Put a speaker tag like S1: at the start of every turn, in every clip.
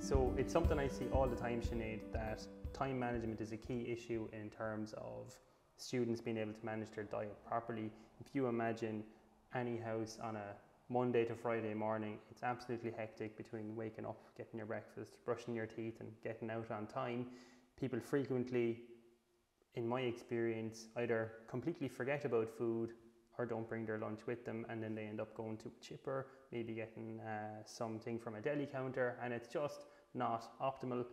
S1: So it's something I see all the time, Sinead, that time management is a key issue in terms of students being able to manage their diet properly. If you imagine any house on a Monday to Friday morning, it's absolutely hectic between waking up, getting your breakfast, brushing your teeth and getting out on time. People frequently, in my experience, either completely forget about food or don't bring their lunch with them, and then they end up going to a chipper, maybe getting something from a deli counter, and it's just not optimal.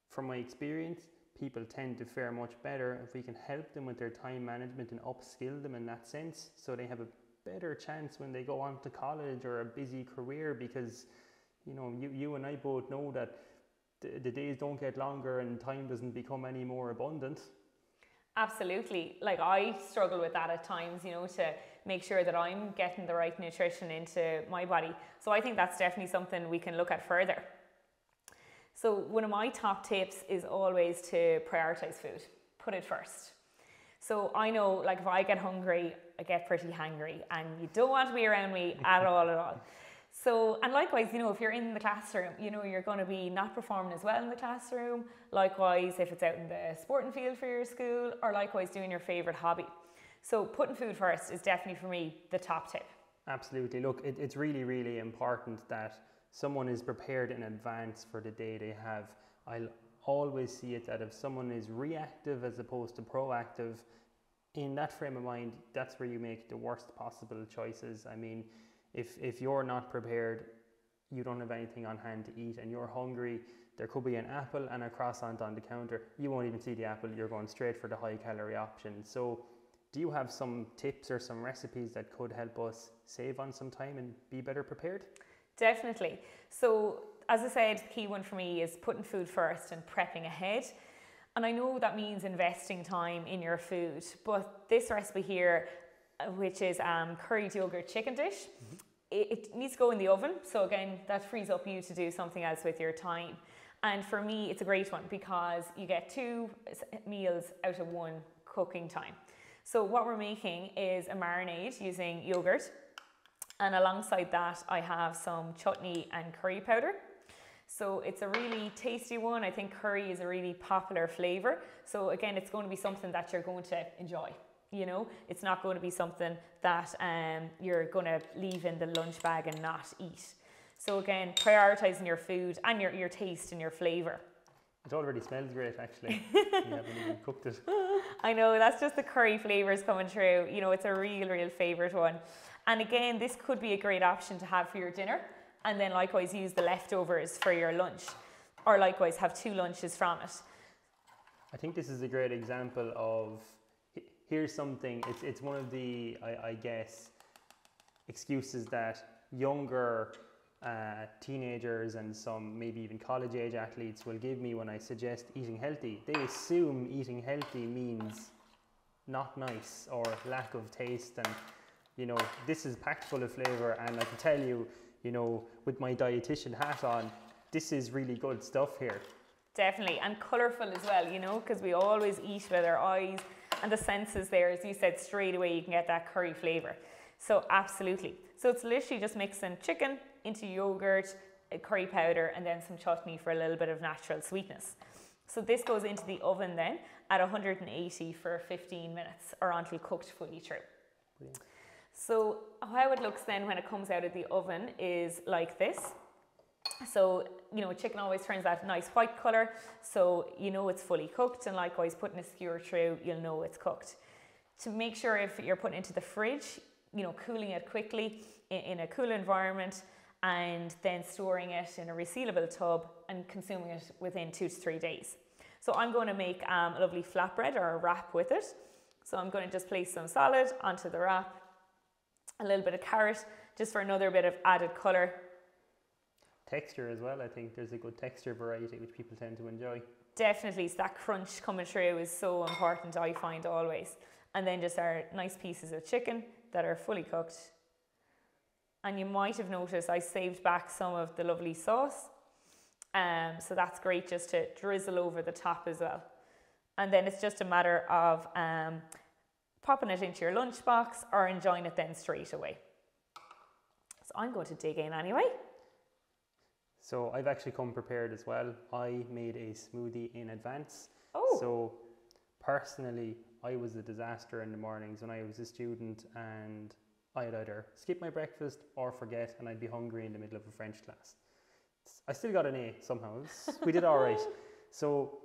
S1: From my experience, people tend to fare much better if we can help them with their time management and upskill them in that sense, so they have a better chance when they go on to college or a busy career, because you and I both know that the days don't get longer and time doesn't become any more abundant.
S2: Absolutely. Like, I struggle with that at times, to make sure that I'm getting the right nutrition into my body. So I think that's definitely something we can look at further. So one of my top tips is always to prioritize food. Put it first. So I know, like, if I get hungry, I get pretty hangry, and you don't want to be around me at all. So, and likewise, if you're in the classroom, you're going to be not performing as well in the classroom. Likewise, if it's out in the sporting field for your school, or likewise doing your favorite hobby. So putting food first is definitely, for me, the top tip.
S1: Absolutely. Look, it's really, really important that someone is prepared in advance for the day they have. I'll always see it that if someone is reactive as opposed to proactive, in that frame of mind, that's where you make the worst possible choices. I mean, if you're not prepared, you don't have anything on hand to eat and you're hungry, there could be an apple and a croissant on the counter. You won't even see the apple, you're going straight for the high calorie option. So do you have some tips or some recipes that could help us save on some time and be better prepared?
S2: Definitely. So as I said, the key one for me is putting food first and prepping ahead. And I know that means investing time in your food, but this recipe here, which is curried yogurt chicken dish, it needs to go in the oven. So again, that frees up you to do something else with your time. And for me, it's a great one because you get 2 meals out of 1 cooking time. So what we're making is a marinade using yogurt. And alongside that, I have some chutney and curry powder. So it's a really tasty one. I think curry is a really popular flavour. So again, it's going to be something that you're going to enjoy. It's not going to be something that you're going to leave in the lunch bag and not eat. So again, prioritising your food and your taste and your flavour.
S1: It already smells great, actually. You haven't even cooked it.
S2: I know, that's just the curry flavours coming through. It's a real favourite one. And again, this could be a great option to have for your dinner, and then likewise use the leftovers for your lunch, or likewise have 2 lunches from it.
S1: I think this is a great example of, here's something, it's one of the, I guess, excuses that younger teenagers and some maybe even college age athletes will give me when I suggest eating healthy. They assume eating healthy means not nice or lack of taste, and this is packed full of flavour, and I can tell you, with my dietitian hat on, this is really good stuff here.
S2: Definitely, and colourful as well, because we always eat with our eyes and the senses there. As you said, straight away you can get that curry flavour. So absolutely. So it's literally just mixing chicken into yogurt, curry powder, and then some chutney for a little bit of natural sweetness. So this goes into the oven then at 180 for 15 minutes, or until cooked fully through.
S1: Brilliant.
S2: So how it looks then when it comes out of the oven is like this. So, chicken always turns that nice white colour, so it's fully cooked, and likewise putting a skewer through, you'll know it's cooked. To make sure, if you're putting it into the fridge, cooling it quickly in a cool environment, and then storing it in a resealable tub and consuming it within 2 to 3 days. So I'm going to make a lovely flatbread or a wrap with it. So I'm going to just place some salad onto the wrap, a little bit of carrot, just for another bit of added colour.
S1: Texture as well, I think there's a good texture variety which people tend to enjoy.
S2: Definitely, so that crunch coming through is so important, I find, always. And then just our nice pieces of chicken that are fully cooked. And you might have noticed I saved back some of the lovely sauce. So that's great just to drizzle over the top as well. And then it's just a matter of popping it into your lunchbox or enjoying it then straight away. So I'm going to dig in anyway.
S1: So I've actually come prepared as well. I made a smoothie in advance.
S2: Oh.
S1: So personally, I was a disaster in the mornings when I was a student, and I'd either skip my breakfast or forget, and I'd be hungry in the middle of a French class. I still got an A somehow. We did all right. So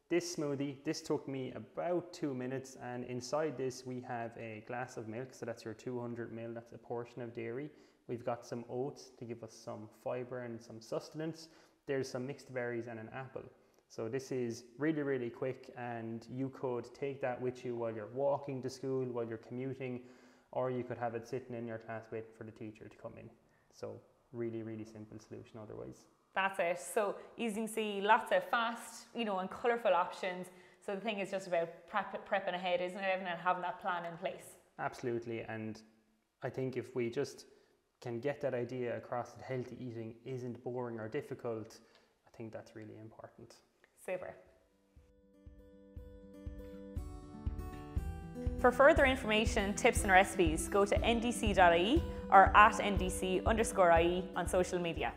S1: this smoothie, this took me about 2 minutes, and inside this we have a glass of milk, so that's your 200 ml, that's a portion of dairy. We've got some oats to give us some fibre and some sustenance. There's some mixed berries and an apple. So this is really, really quick, and you could take that with you while you're walking to school, while you're commuting, or you could have it sitting in your class waiting for the teacher to come in. So really, really simple solution otherwise.
S2: That's it. So you can see lots of fast, and colourful options. So the thing is just about prepping ahead, isn't it, Evan, and having that plan in place?
S1: Absolutely. And I think if we just can get that idea across that healthy eating isn't boring or difficult, I think that's really important.
S2: Super. For further information, tips and recipes, go to ndc.ie or @ndc_ie on social media.